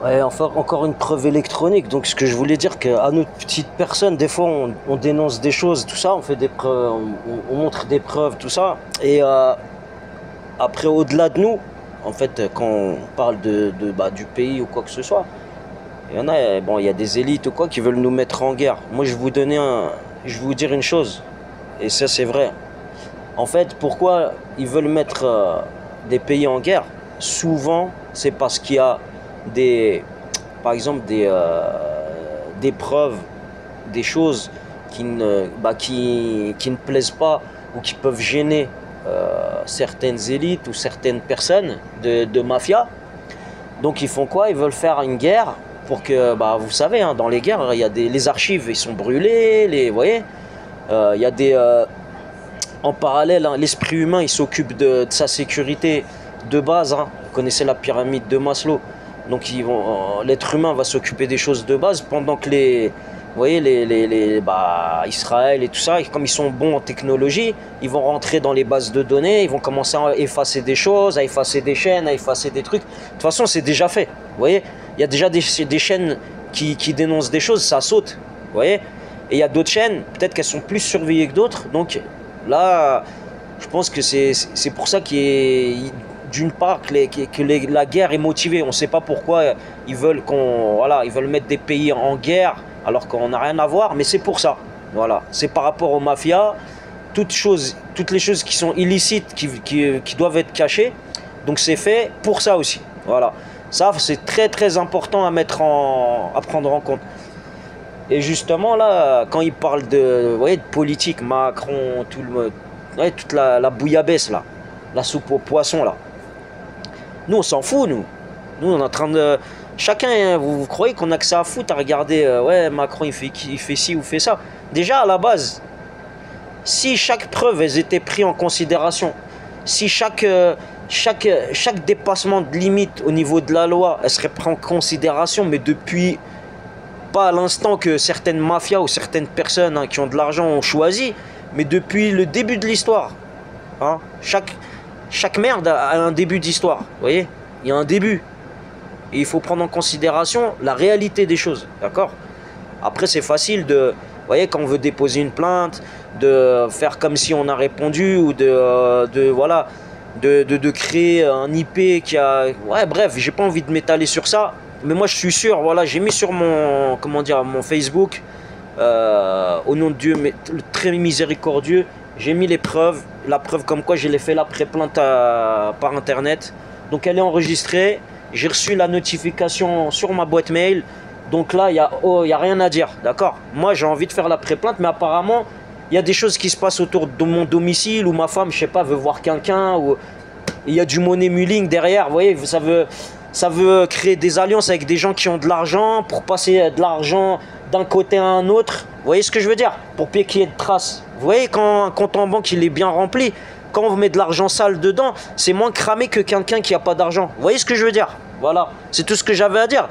Ouais, enfin, encore une preuve électronique. Donc, ce que je voulais dire, qu'à notre petite personne, des fois, on dénonce des choses, tout ça, on fait des preuves, on montre des preuves, tout ça. Et après, au-delà de nous, en fait, quand on parle du pays ou quoi que ce soit, il y en a, bon, il y a des élites ou quoi qui veulent nous mettre en guerre. Moi, je vais vous dire une chose, et ça, c'est vrai. En fait, pourquoi ils veulent mettre des pays en guerre? Souvent, c'est parce qu'il y a des, par exemple, des preuves, des choses qui ne plaisent pas ou qui peuvent gêner certaines élites ou certaines personnes de mafia. Donc ils font quoi? Ils veulent faire une guerre pour que, vous savez, hein, dans les guerres, il y a les archives, ils sont brûlés, vous voyez, il y a en parallèle, hein, l'esprit humain, il s'occupe de sa sécurité de base, hein. Vous connaissez la pyramide de Maslow. Donc l'être humain va s'occuper des choses de base pendant que vous voyez, Israël et tout ça, comme ils sont bons en technologie, ils vont rentrer dans les bases de données, ils vont commencer à effacer des choses, à effacer des chaînes, à effacer des trucs. De toute façon, c'est déjà fait. Vous voyez, il y a déjà des chaînes qui dénoncent des choses, ça saute. Vous voyez, et il y a d'autres chaînes, peut-être qu'elles sont plus surveillées que d'autres. Donc là, je pense que c'est pour ça d'une part la guerre est motivée. On ne sait pas pourquoi ils veulent ils veulent mettre des pays en guerre alors qu'on n'a rien à voir, mais c'est pour ça. Voilà, c'est par rapport aux mafias, toutes les choses qui sont illicites, qui doivent être cachées. Donc c'est fait pour ça aussi. Voilà, ça c'est très très important à prendre en compte. Et justement là, quand ils parlent vous voyez, de politique, Macron, ouais, toute la bouillabaisse là, la soupe aux poissons là. Nous, on s'en fout, nous. Nous, on est en train de... Chacun, hein, vous croyez qu'on a que ça à foutre à regarder, ouais, Macron, il fait ci ou fait ça. Déjà, à la base, si chaque preuve, elles étaient prises en considération, si chaque dépassement de limite au niveau de la loi, elle serait prise en considération, mais depuis, pas à l'instant que certaines mafias ou certaines personnes, hein, qui ont de l'argent ont choisi, mais depuis le début de l'histoire. Hein, chaque merde a un début d'histoire, vous voyez? Il y a un début. Et il faut prendre en considération la réalité des choses, d'accord? Après, c'est facile vous voyez, quand on veut déposer une plainte, de faire comme si on a répondu, ou voilà, de créer un IP qui a... Ouais, bref, j'ai pas envie de m'étaler sur ça, mais moi je suis sûr, voilà, j'ai mis sur mon Facebook, au nom de Dieu, mais très miséricordieux, j'ai mis les preuves, la preuve comme quoi j'ai fait la pré-plainte par internet. Donc elle est enregistrée, j'ai reçu la notification sur ma boîte mail. Donc là, il y a rien à dire, d'accord? Moi, j'ai envie de faire la pré-plainte, mais apparemment, il y a des choses qui se passent autour de mon domicile, où ma femme, je sais pas, veut voir quelqu'un, ou il y a du money mulling derrière, vous voyez, ça veut créer des alliances avec des gens qui ont de l'argent, pour passer de l'argent d'un côté à un autre. Vous voyez ce que je veux dire? Pour qu'il y ait de traces. Vous voyez, quand un compte en banque il est bien rempli, quand on met de l'argent sale dedans, c'est moins cramé que quelqu'un qui n'a pas d'argent. Vous voyez ce que je veux dire? Voilà, c'est tout ce que j'avais à dire.